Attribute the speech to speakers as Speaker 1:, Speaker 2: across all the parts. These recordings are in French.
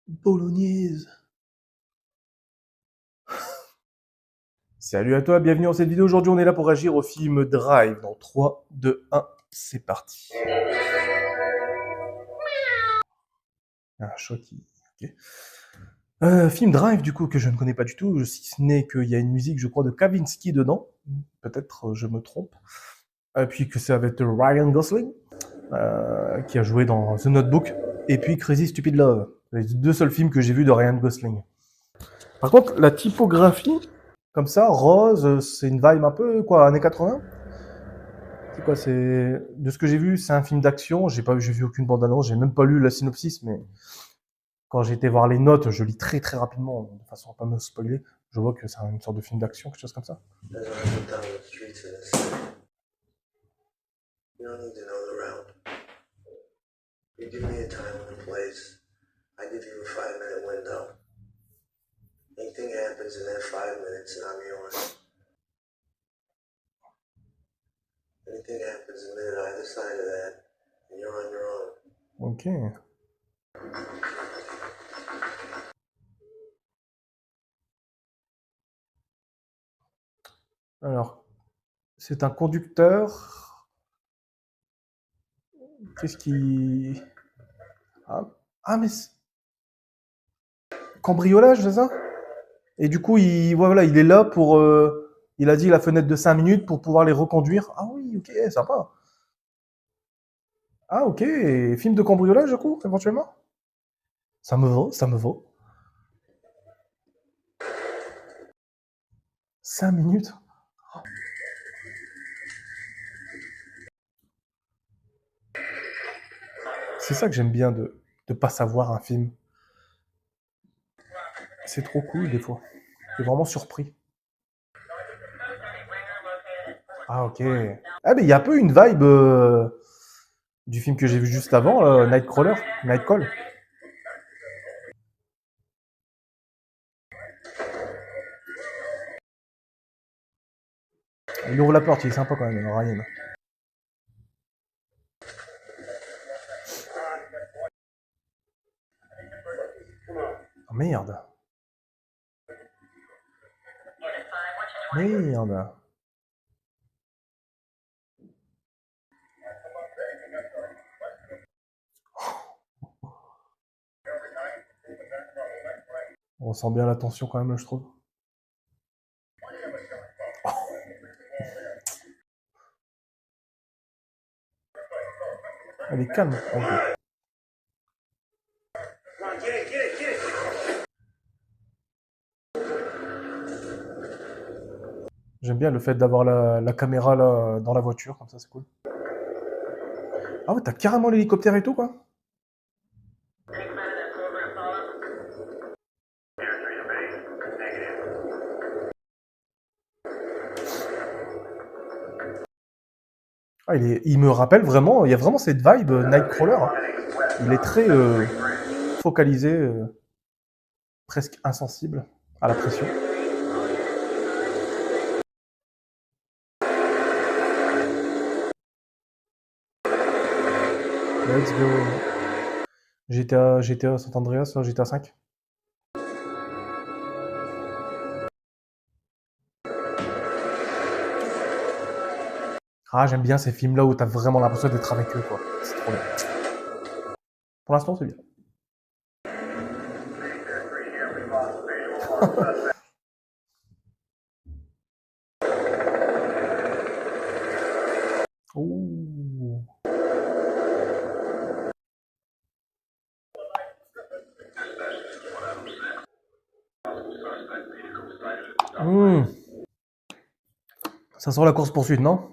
Speaker 1: Bolognaise. Salut à toi, bienvenue dans cette vidéo. Aujourd'hui, on est là pour agir au film Drive. Dans 3, 2, 1, c'est parti. Un chat qui... ok. Film Drive, du coup, que je ne connais pas du tout, si ce n'est qu'il y a une musique, je crois, de Kavinsky dedans. Peut-être, je me trompe. Et puis que c'est avec Ryan Gosling, qui a joué dans The Notebook. Et puis Crazy Stupid Love. Les deux seuls films que j'ai vus de Ryan Gosling. Par contre, la typographie, comme ça, rose, c'est une vibe un peu, quoi, années 80. C'est quoi, c'est... De ce que j'ai vu, c'est un film d'action. J'ai vu aucune bande-annonce, j'ai même pas lu la synopsis, mais quand j'ai été voir les notes, je lis très très rapidement, de façon à pas me spoiler. Je vois que c'est une sorte de film d'action, quelque chose comme ça. You give me a time and a place. I give you a 5-minute window. Anything happens in that 5 minutes and I'm yours. Anything happens a minute either side of that and you're on your own. Ok. Alors, c'est un conducteur. Qu'est-ce qui... Ah mais... Cambriolage, c'est ça? Et du coup, voilà, il est là pour... il a dit la fenêtre de 5 minutes pour pouvoir les reconduire. Ah oui, ok, sympa. Ah ok, film de cambriolage du coup, éventuellement? Ça me vaut, ça me vaut. 5 minutes? C'est ça que j'aime bien de pas savoir un film. C'est trop cool des fois. T'es vraiment surpris. Ah ok. Ah mais il y a un peu une vibe du film que j'ai vu juste avant, Nightcrawler, Nightcall. Il ouvre la porte, il est sympa quand même, Ryan. Oh, merde. Merde. On sent bien la tension quand même, je trouve. Elle est calme. Okay. J'aime bien le fait d'avoir la caméra là, dans la voiture, comme ça c'est cool. Ah ouais, t'as carrément l'hélicoptère et tout quoi? Ah, il me rappelle vraiment, il y a vraiment cette vibe Nightcrawler. Hein. Il est très focalisé, presque insensible à la pression. Let's go. GTA San Andreas, GTA 5. Ah, j'aime bien ces films-là où t'as vraiment l'impression d'être avec eux, quoi. C'est trop bien. Pour l'instant, c'est bien. Ouh. Mmh. Ça sent la course-poursuite, non?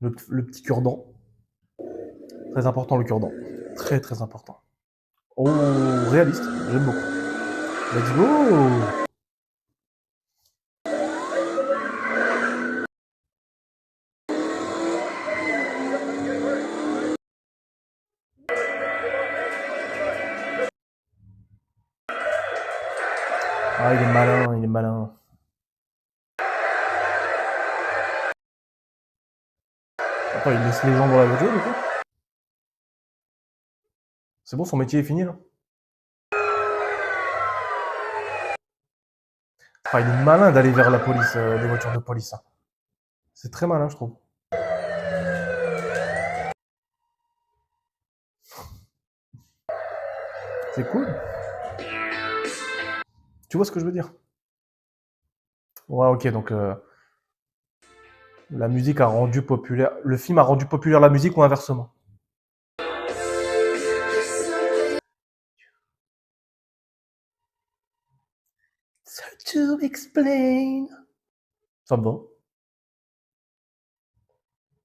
Speaker 1: Le petit cure-dent. Très important, le cure-dent. Très, très important. Oh, réaliste. J'aime beaucoup. Let's go. Ah, il est malin, il est malin. Attends, il laisse les gens dans la voiture, du coup? C'est bon, son métier est fini là? Ah, il est malin d'aller vers la police, les voitures de police, hein. C'est très malin, je trouve. C'est cool. Tu vois ce que je veux dire? Ouais, ok, donc la musique a rendu populaire. Le film a rendu populaire la musique ou inversement? So to explain. Ça me va.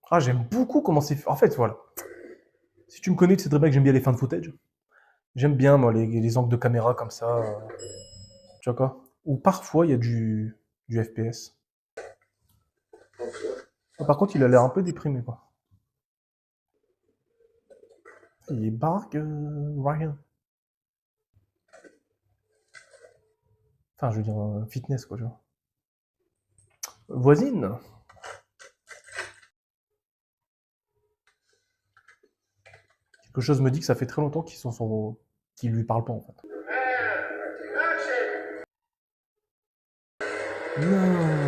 Speaker 1: Ah, j'aime beaucoup comment c'est fait. En fait, voilà. Si tu me connais, tu sais très bien que j'aime bien les fins de footage. J'aime bien, moi, les angles de caméra comme ça. Tu vois quoi? Ou parfois, il y a du FPS. Ah, par contre, il a l'air un peu déprimé, quoi. Il est baraque, Ryan. Enfin, je veux dire, fitness, quoi, tu vois. Voisine. Quelque chose me dit que ça fait très longtemps qu'ils lui parlent pas, en fait. Non.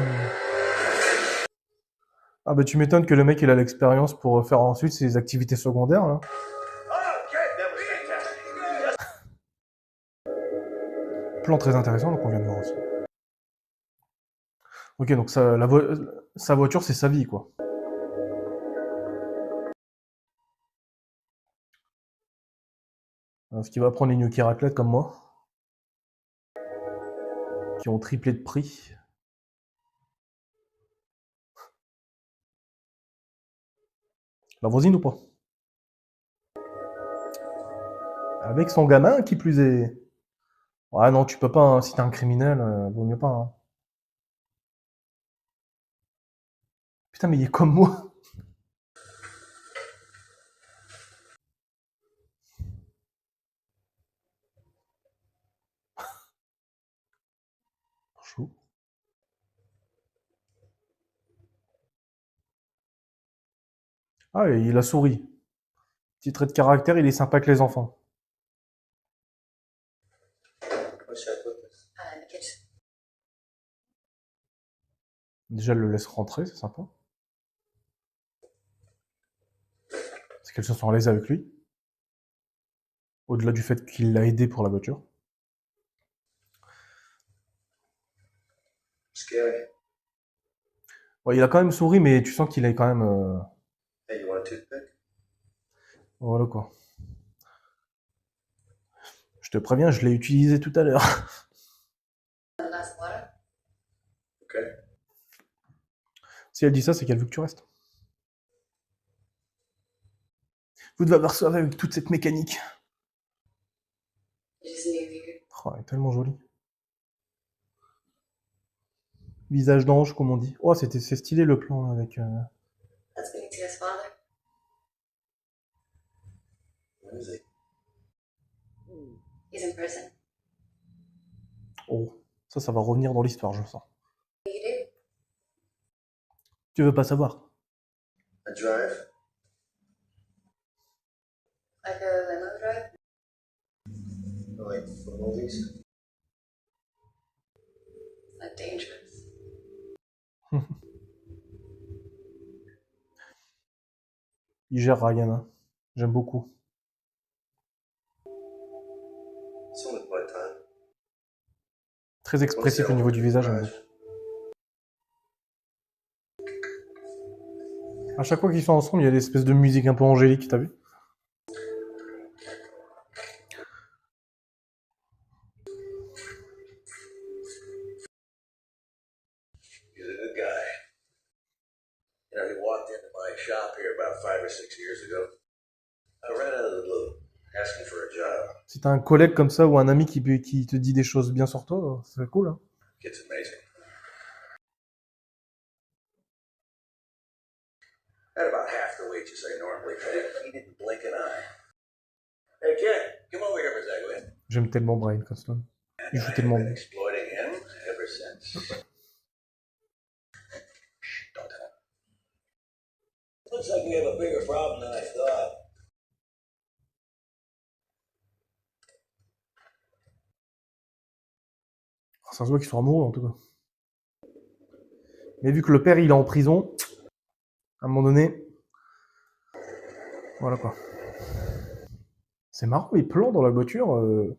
Speaker 1: Ah bah tu m'étonnes que le mec il a l'expérience pour faire ensuite ses activités secondaires là. Plan très intéressant donc on vient de voir aussi. Ok donc sa voiture c'est sa vie quoi. Ce qui va prendre les gnocchis raclette comme moi, qui ont triplé de prix. La voisine ou pas? Avec son gamin qui plus est. Ouais non tu peux pas, hein. Si t'es un criminel, vaut mieux pas, hein. Putain mais il est comme moi. Chaud. Ah et il a souri. Petit trait de caractère, il est sympa avec les enfants. Déjà elle le laisse rentrer, c'est sympa. C'est qu'elle se sent à l'aise avec lui. Au-delà du fait qu'il l'a aidé pour la voiture. Ouais, il a quand même souri, mais tu sens qu'il est quand même. Voilà quoi. Je te préviens, je l'ai utilisé tout à l'heure. Si elle dit ça, c'est qu'elle veut que tu restes. Vous devez avoir soirée avec toute cette mécanique. Oh, elle est tellement jolie. Visage d'ange, comme on dit. Oh, c'est stylé le plan avec. Oh, ça va revenir dans l'histoire, je sens. Tu veux pas savoir? Il gère Ryan, hein. J'aime beaucoup. Très expressif au niveau du visage, j'aime beaucoup. À chaque fois qu'ils sont ensemble, il y a des espèces de musique un peu angélique, t'as vu? Si t'as un collègue comme ça ou un ami qui te dit des choses bien sur toi, c'est cool, hein. J'aime tellement Bryan Cranston. Il joue tellement bien. Ça se voit qu'ils sont amoureux, en tout cas. Mais vu que le père, il est en prison, à un moment donné, voilà quoi. C'est marrant, les plans dans la voiture.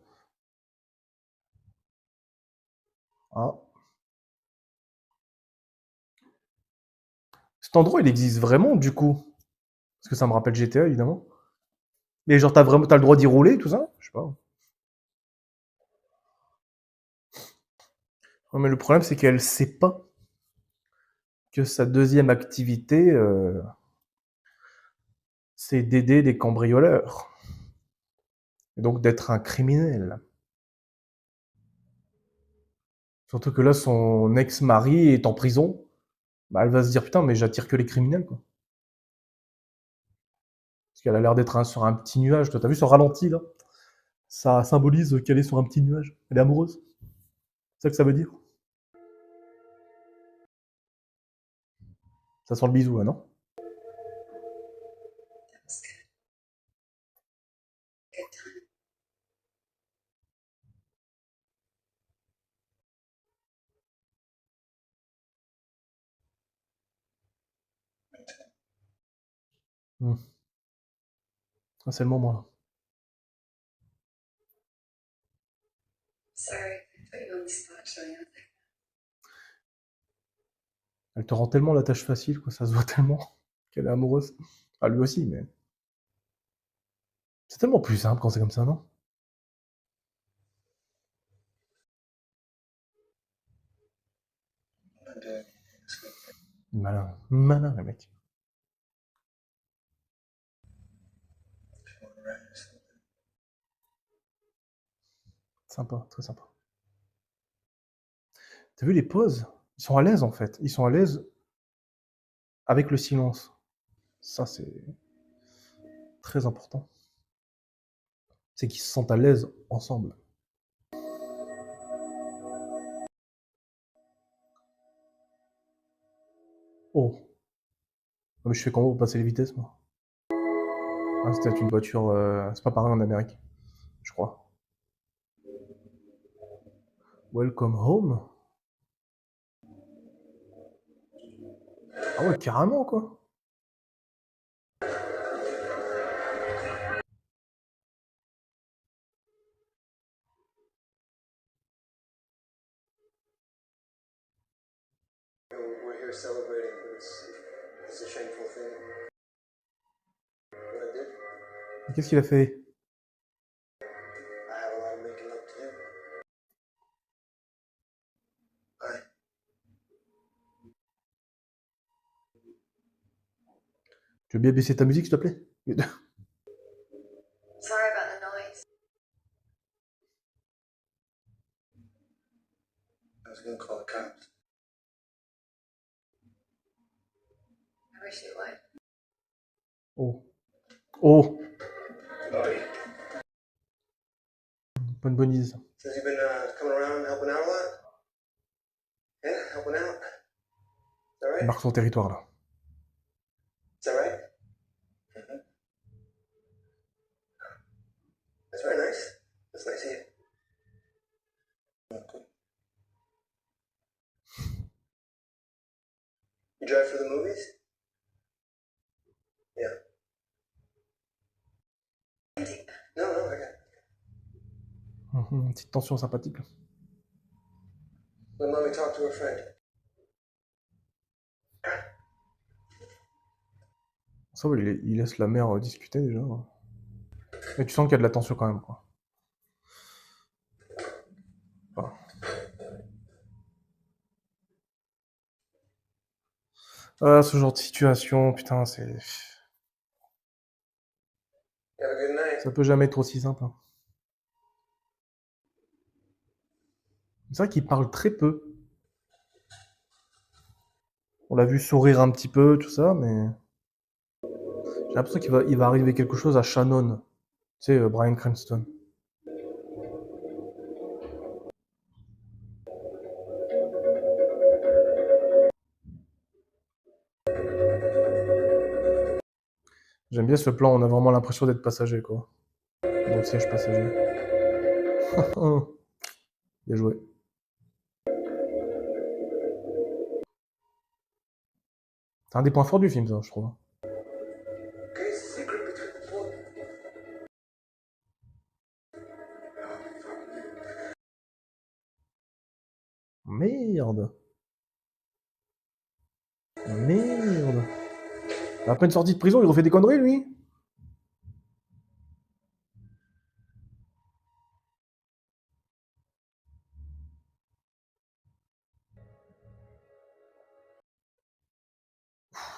Speaker 1: Ah. Cet endroit, il existe vraiment, du coup. Parce que ça me rappelle GTA, évidemment. Mais genre, t'as le droit d'y rouler, tout ça? Je sais pas. Ouais, mais le problème, c'est qu'elle sait pas que sa deuxième activité, c'est d'aider des cambrioleurs. Et donc d'être un criminel. Surtout que là, son ex-mari est en prison. Bah, elle va se dire, putain, mais j'attire que les criminels, quoi. Parce qu'elle a l'air d'être sur un petit nuage. Toi, t'as vu ce ralenti, là? Ça symbolise qu'elle est sur un petit nuage. Elle est amoureuse. C'est ça que ça veut dire. Ça sent le bisou, là, non? Hmm. Ah, c'est le moment, là. Elle te rend tellement la tâche facile, quoi. Ça se voit tellement qu'elle est amoureuse. Ah, lui aussi, mais... C'est tellement plus simple quand c'est comme ça, non? Malin. Malin, les mecs. Sympa, très sympa. T'as vu les pauses? Ils sont à l'aise, en fait. Ils sont à l'aise avec le silence. Ça, c'est très important. C'est qu'ils se sentent à l'aise ensemble. Oh. Ah, mais je fais comment pour passer les vitesses, moi? Ah, c'était une voiture... C'est pas pareil en Amérique, je crois. Welcome home? Ah ouais, carrément, quoi. We're here celebrating, but it's a shameful thing. What I did? Qu'est-ce qu'il a fait? I have a lot of making up to do. Ouais. Tu veux bien baisser ta musique, s'il te plaît? Sorry about the noise. I was gonna call the cops. I wish you would. Oh. Oh. Pas une bonne idée, ça. Since you've been coming around helping out a lot? Yeah, helping out. Is that right? Il marque son territoire, là. Is that right? Mm-hmm. That's very nice. That's nice of you. Okay. You drive for the movies? Yeah. No, I got it. Une petite tension sympathique. Let mommy talk to her friend. Ça va, il laisse la mère discuter déjà. Mais tu sens qu'il y a de la tension quand même, quoi. Enfin. Ah, ce genre de situation, putain, c'est... Ça peut jamais être aussi simple, hein. C'est vrai qu'il parle très peu. On l'a vu sourire un petit peu, tout ça, mais... J'ai l'impression qu'il va arriver quelque chose à Shannon. Tu sais, Bryan Cranston. J'aime bien ce plan, on a vraiment l'impression d'être passager, quoi. Dans le siège passager. Bien joué. C'est un des points forts du film, ça, je trouve. Merde. Merde. À peine sorti de prison, il refait des conneries, lui.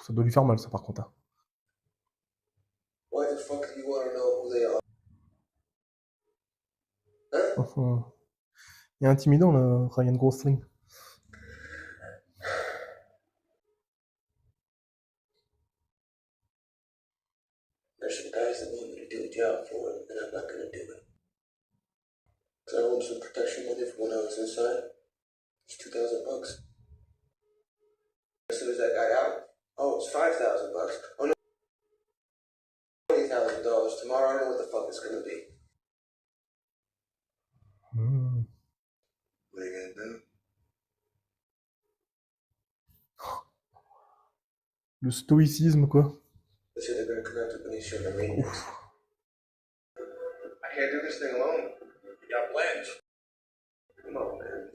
Speaker 1: Ça doit lui faire mal, ça, par contre. Hein.
Speaker 2: Why the fuck do you want to know who they are? Huh?
Speaker 1: Il est intimidant, le Ryan Gosling.
Speaker 2: There's some guys that want me to do a job for them, and I'm not gonna do it. So I owed some protection money for when I was inside. It's $2,000. As soon as I got out, oh, it's $5,000. Oh no, $20,000. Tomorrow I don't know what the fuck it's gonna be. What are you gonna do?
Speaker 1: Le stoïcisme, quoi.
Speaker 2: They said they're gonna connect with Benicio and the Maniacs. I can't do this thing alone. You got Blanche. Come on, man.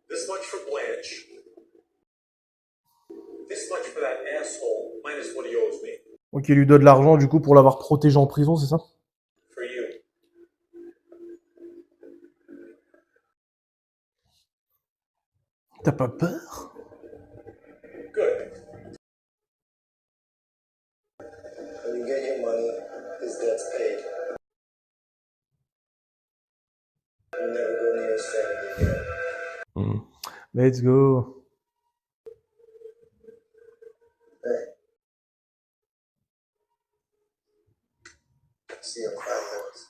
Speaker 3: This much for Blanche. This much for that asshole, minus what he owes me.
Speaker 1: Ok, il lui donne de l'argent, du coup, pour l'avoir protégé en prison, c'est ça?
Speaker 3: For you.
Speaker 1: T'as pas peur?
Speaker 3: Good.
Speaker 2: When you get your money, his debt's paid. You'll never go near his family again.
Speaker 1: Let's go.
Speaker 2: Hey. See you in 5 minutes.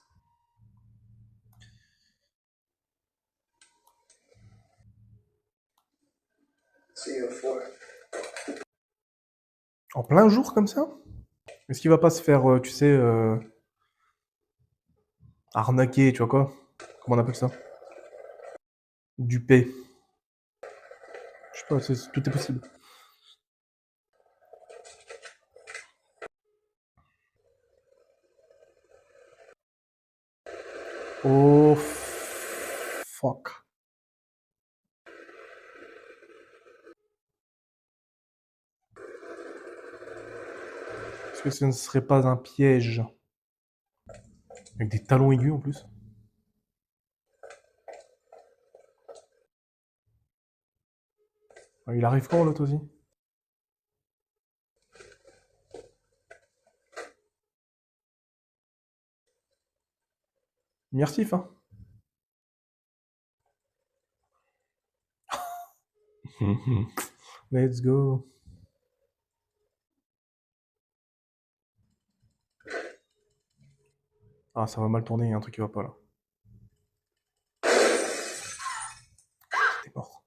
Speaker 2: See you in 4.
Speaker 1: En plein jour, comme ça? Est-ce qu'il va pas se faire, tu sais, arnaquer, tu vois quoi? Comment on appelle ça? Duper. Je sais pas, tout est possible. Oh, fuck. Est-ce que ce ne serait pas un piège? Avec des talons aigus en plus. Il arrive quand l'autre aussi? Imersif, hein? Let's go. Ah, ça va mal tourner, il y a un truc qui va pas là. T'es mort.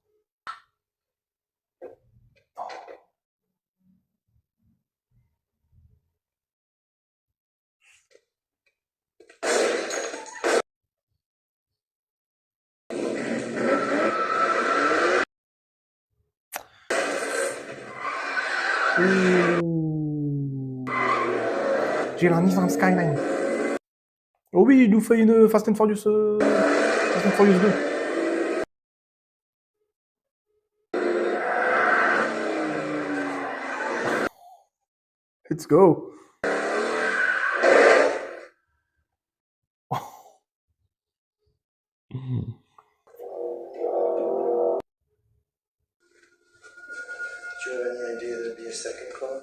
Speaker 1: Ouh. J'ai la Nissan Skyline. Oh oui, il nous fait une Fast and Furious 2. Let's go.
Speaker 2: Did you have any idea there'd be a second car?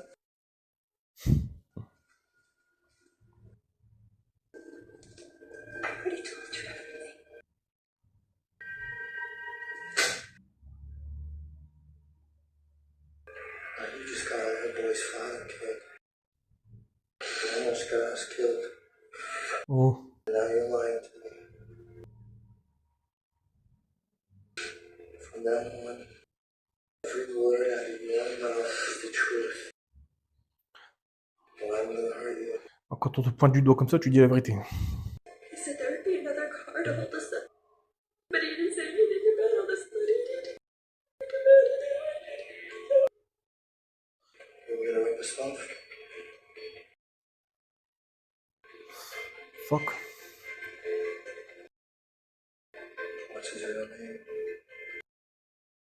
Speaker 4: I already told you everything.
Speaker 2: You just got out of the boy's father, kid. You almost got us killed.
Speaker 1: Oh.
Speaker 2: Now you're lying to me. From now on, every word out of your mouth is the truth. Well, I'm gonna hurt you.
Speaker 1: Quand on te pointe du doigt comme ça, tu dis la vérité.
Speaker 4: He said there would be another car to hold us up.
Speaker 2: What's his real name?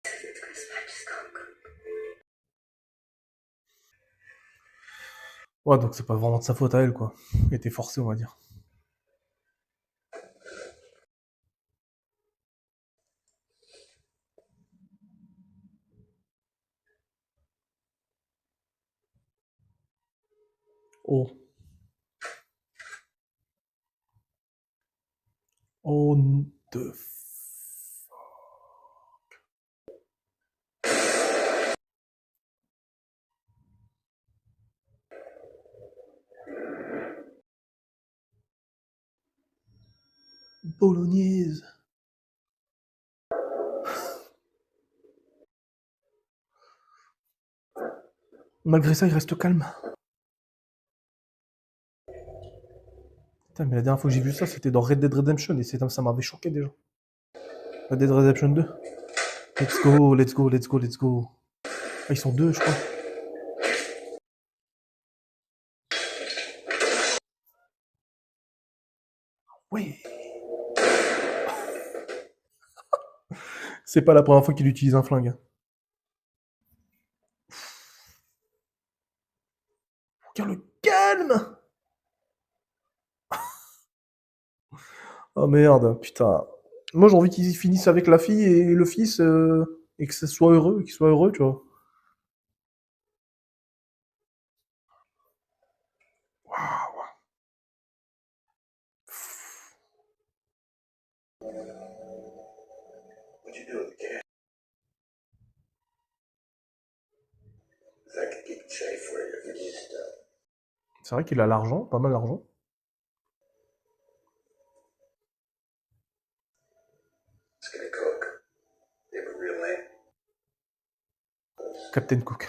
Speaker 4: It's Chris Patchcock.
Speaker 1: Ouais, donc c'est pas vraiment de sa faute à elle, quoi. Elle était forcée, on va dire. Oh. Oh, de... Bolognaise. Malgré ça, il reste calme. Putain, mais la dernière fois que j'ai vu ça, c'était dans Red Dead Redemption et ça m'avait choqué déjà. Red Dead Redemption 2. Let's go, let's go, let's go, let's go. Ah, ils sont deux, je crois. Oui. C'est pas la première fois qu'il utilise un flingue. Regarde le calme. Oh merde, putain. Moi j'ai envie qu'ils finissent avec la fille et le fils et que ça soit heureux, qu'ils soient heureux, tu vois. Waouh.
Speaker 2: What'd you do with the cash? I could keep it safe for you if you need stuff.
Speaker 1: C'est vrai qu'il a l'argent, pas mal d'argent.
Speaker 2: It's gonna cook. You have a real name?
Speaker 1: Captain Cook.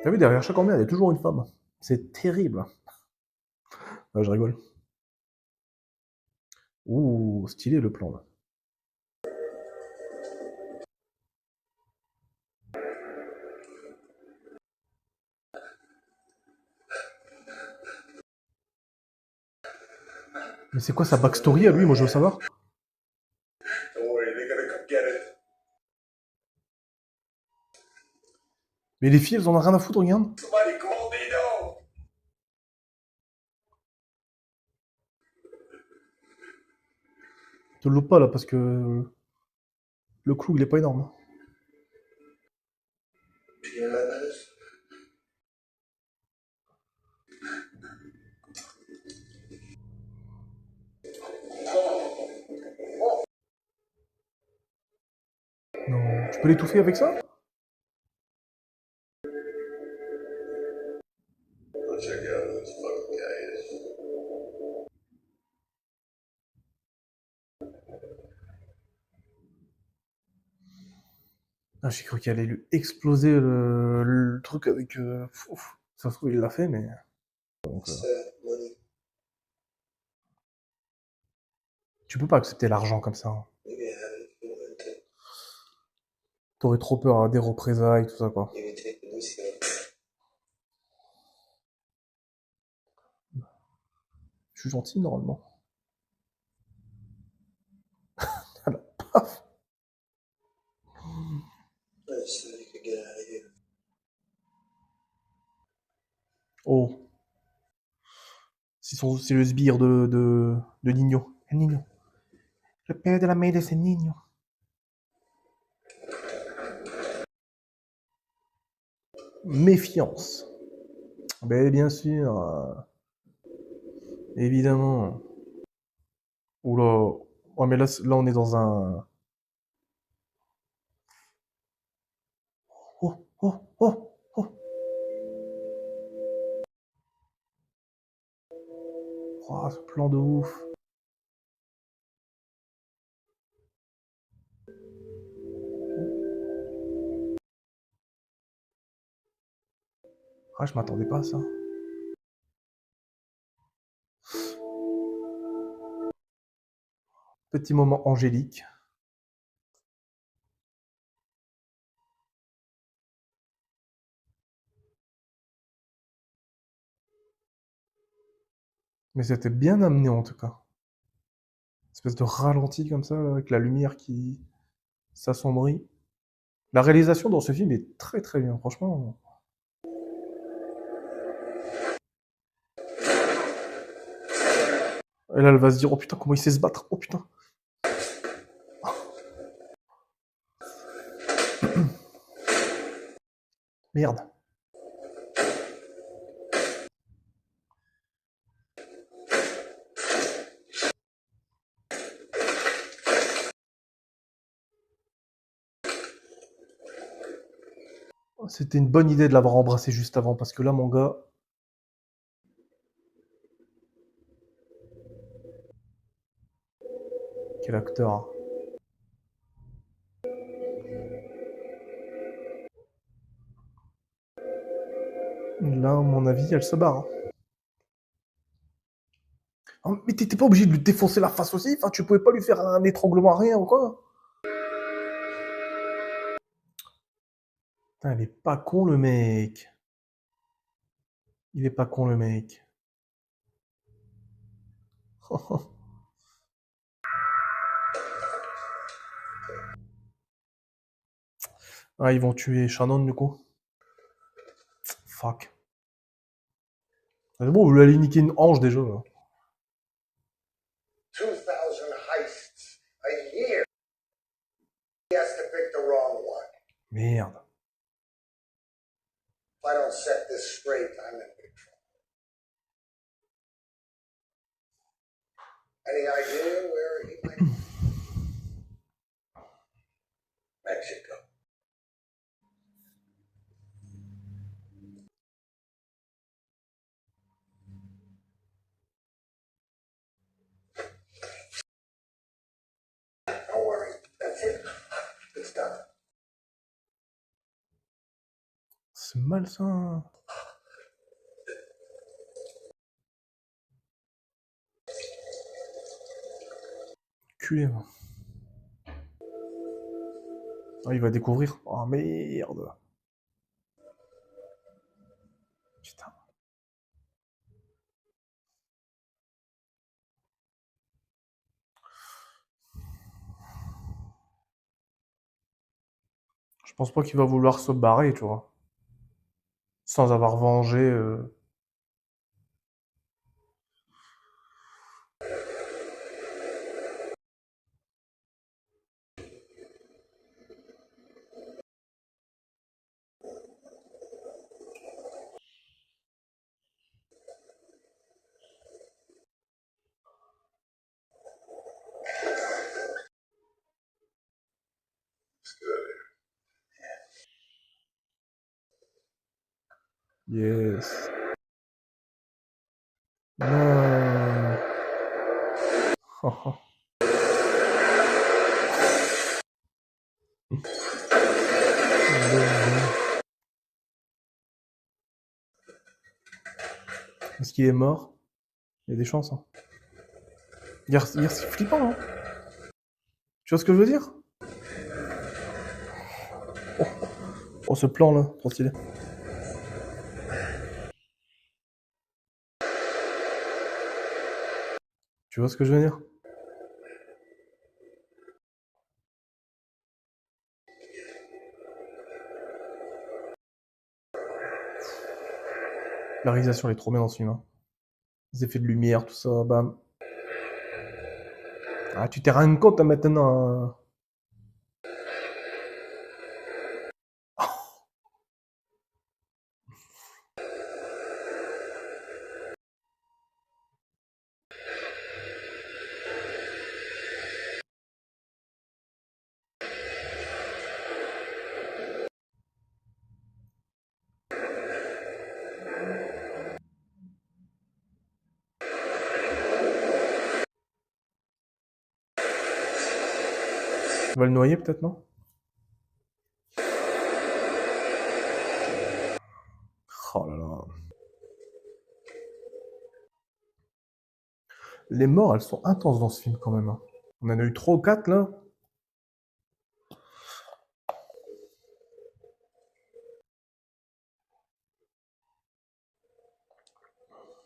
Speaker 1: T'as vu, derrière chaque emmerde, il y a toujours une femme. C'est terrible. Ouais, je rigole. Ouh, stylé le plan là. Mais c'est quoi sa backstory à lui, moi je veux savoir.
Speaker 2: Don't worry, they're gonna come get it.
Speaker 1: Mais les filles, elles en ont rien à foutre, regarde.
Speaker 2: Somebody call Nino!
Speaker 1: Te loupe pas là parce que le clou il est pas énorme.
Speaker 2: Do you remember this?
Speaker 1: Non, tu peux l'étouffer avec ça?
Speaker 2: Go check out who this fucking guy is.
Speaker 1: Ah, j'ai cru qu'il allait lui exploser le truc avec. Ouf. Ça se trouve, il l'a fait, mais. Donc,
Speaker 2: Money.
Speaker 1: tu peux pas accepter l'argent comme ça.
Speaker 2: You can have it if you want to.
Speaker 1: T'aurais trop peur à des représailles, tout ça, quoi.
Speaker 2: You can take Lucio.
Speaker 1: Je suis gentil, normalement. Alors, paf.
Speaker 2: I just thought you could get out of here.
Speaker 1: Oh. C'est le sbire de Nino. El Nino. Le père de la mère de c'est Nino. Méfiance. Ben, bien sûr. Évidemment. Oula. Ouais, mais là, on est dans un. Oh, oh, oh, oh. Oh, ce plan de ouf. Ah, je m'attendais pas à ça. Petit moment angélique. Mais c'était bien amené en tout cas. Espèce de ralenti comme ça, là, avec la lumière qui s'assombrit. La réalisation dans ce film est très très bien, franchement. Et là, elle va se dire, oh putain, comment il sait se battre, oh putain. Merde. C'était une bonne idée de l'avoir embrassé juste avant, parce que là, mon gars... Quel acteur, hein. Là, à mon avis, elle se barre, hein. Oh, mais t'étais pas obligé de lui défoncer la face aussi? Enfin, tu pouvais pas lui faire un étranglement, rien ou quoi? Putain, il est pas con, le mec. Il est pas con, le mec. Ah, ils vont tuer Shannon, du coup. Fuck. C'est bon, vous lui allez niquer une hanche, déjà, là.
Speaker 5: 2,000 heists a year. He has to pick the wrong one.
Speaker 1: Merde.
Speaker 5: If I don't set this straight, I'm in big trouble. Any idea where he might be?
Speaker 2: Mexico.
Speaker 5: Don't worry. That's it. It's done.
Speaker 1: C'est malsain. Culé, moi. Ah, il va découvrir. Oh, merde. Putain. Je pense pas qu'il va vouloir se barrer, tu vois. Sans avoir vengé... Yes. Non. Est-ce qu'il est mort? Il y a des chances, hein. Hier, c'est flippant, hein. Tu vois ce que je veux dire? Oh, oh, ce plan-là, trop stylé. Tu vois ce que je veux dire? La réalisation, elle est trop bien dans ce film, hein. Les effets de lumière, tout ça, bam. Ah, tu t'es rendu compte, hein, maintenant, hein. Tu vas le noyer, peut-être, non? Oh là là. Les morts, elles sont intenses dans ce film, quand même, hein. On en a eu 3 ou 4, là.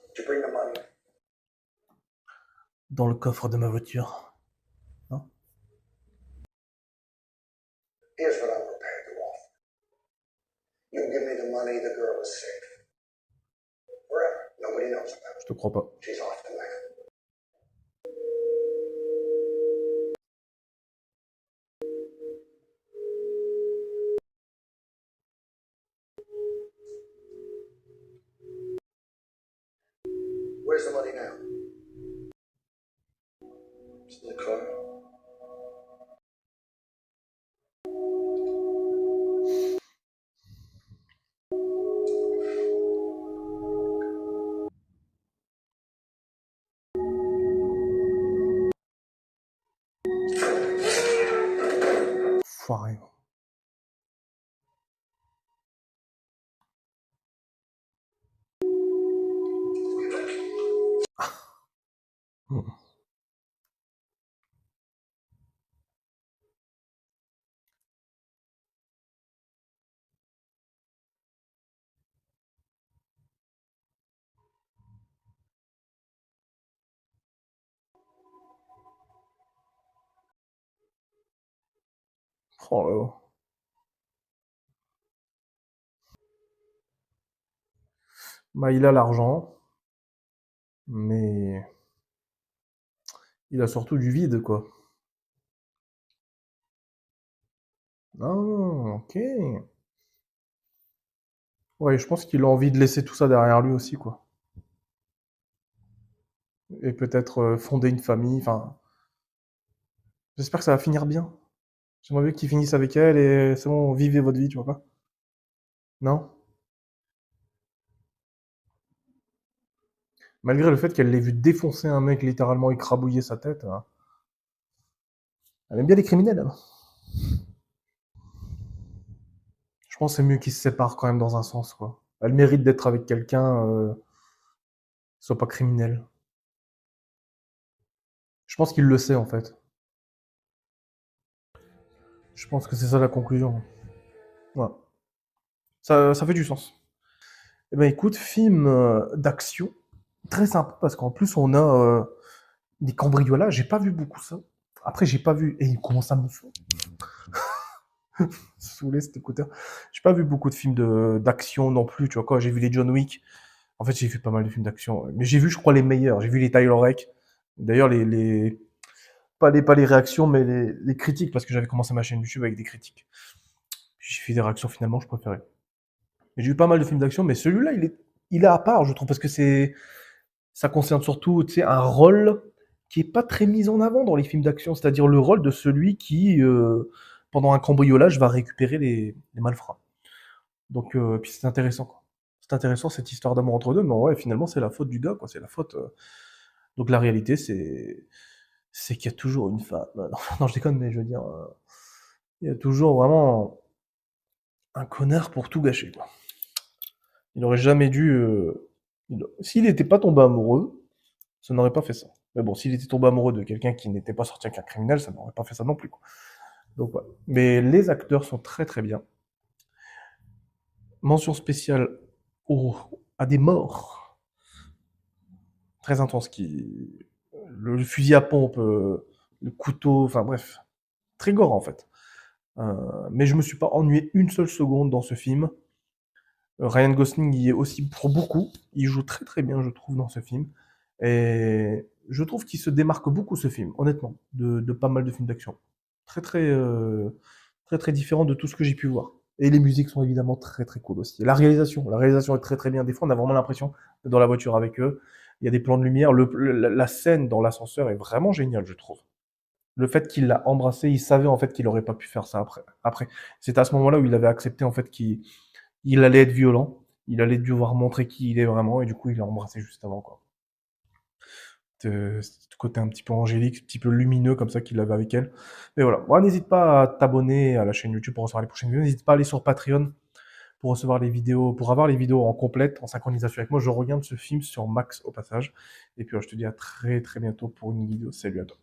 Speaker 5: Did you bring the money?
Speaker 1: dans le coffre de ma voiture. Non?
Speaker 5: Here's what I'm prepared to offer. You give me the money, the girl is safe. Forever. Nobody knows about
Speaker 1: Je te crois pas.
Speaker 5: her. She's off the land. Where's the money now?
Speaker 2: It's in the car.
Speaker 1: Foiré. Hmm. Oh là là. Bah, il a l'argent, mais il a surtout du vide, quoi. Ah, ok. Ouais, je pense qu'il a envie de laisser tout ça derrière lui aussi, quoi. Et peut-être fonder une famille, enfin... J'espère que ça va finir bien. J'aimerais bien qu'il finisse avec elle et c'est bon, vivez votre vie, tu vois pas? Non? Malgré le fait qu'elle l'ait vu défoncer un mec, littéralement écrabouiller sa tête, hein. Elle aime bien les criminels, elle. Je pense que c'est mieux qu'ils se séparent quand même dans un sens, quoi. Elle mérite d'être avec quelqu'un qui soit pas criminel. Je pense qu'il le sait, en fait. Je pense que c'est ça la conclusion. Ouais. Ça fait du sens. Eh ben écoute, film d'action, très sympa, parce qu'en plus on a des cambriolages, j'ai pas vu beaucoup ça. Après j'ai pas vu, et il commence à me saouler cet écouteur. J'ai pas vu beaucoup de films d'action non plus, tu vois quoi, j'ai vu les John Wick. En fait j'ai vu pas mal de films d'action, mais j'ai vu je crois les meilleurs, j'ai vu les Tyler Rake. D'ailleurs pas les réactions, mais les critiques, parce que j'avais commencé ma chaîne YouTube avec des critiques. Puis j'ai fait des réactions finalement, je préférais. Mais j'ai vu pas mal de films d'action, mais celui-là, il est à part, je trouve, parce que ça concerne surtout, tu sais, un rôle qui est pas très mis en avant dans les films d'action, c'est-à-dire le rôle de celui qui, pendant un cambriolage, va récupérer les malfrats. Donc, puis c'est intéressant, quoi. C'est intéressant cette histoire d'amour entre deux, mais ouais, finalement, c'est la faute du gars, quoi. C'est la faute. Donc la réalité, c'est qu'il y a toujours une femme. Non, non, je déconne, mais je veux dire, il y a toujours vraiment un connard pour tout gâcher, quoi. Il aurait jamais dû. S'il n'était pas tombé amoureux, ça n'aurait pas fait ça. Mais bon, s'il était tombé amoureux de quelqu'un qui n'était pas sorti avec un criminel, ça n'aurait pas fait ça non plus, quoi. Donc voilà. Mais les acteurs sont très très bien. Mention spéciale à des morts très intenses le fusil à pompe, le couteau, enfin bref, très gore en fait. Mais je me suis pas ennuyé une seule seconde dans ce film. Ryan Gosling y est aussi pour beaucoup. Il joue très très bien, je trouve, dans ce film. Et je trouve qu'il se démarque beaucoup, ce film, honnêtement, de pas mal de films d'action. Très très, très très différent de tout ce que j'ai pu voir. Et les musiques sont évidemment très très cool aussi. Et la réalisation est très très bien. Des fois, on a vraiment l'impression d'être dans la voiture avec eux. Il y a des plans de lumière. La scène dans l'ascenseur est vraiment géniale, je trouve. Le fait qu'il l'a embrassé, il savait en fait qu'il aurait pas pu faire ça après. C'est à ce moment-là où il avait accepté en fait qu'il allait être violent, il allait devoir montrer qui il est vraiment, et du coup il l'a embrassé juste avant, quoi. Ce côté un petit peu angélique, un petit peu lumineux comme ça qu'il avait avec elle. Mais voilà, moi n'hésite pas à t'abonner à la chaîne YouTube pour recevoir les prochaines vidéos, n'hésite pas à aller sur Patreon pour recevoir les vidéos, pour avoir les vidéos en complète, en synchronisation avec moi. Je regarde ce film sur Max au passage, et puis je te dis à très très bientôt pour une vidéo. Salut à toi.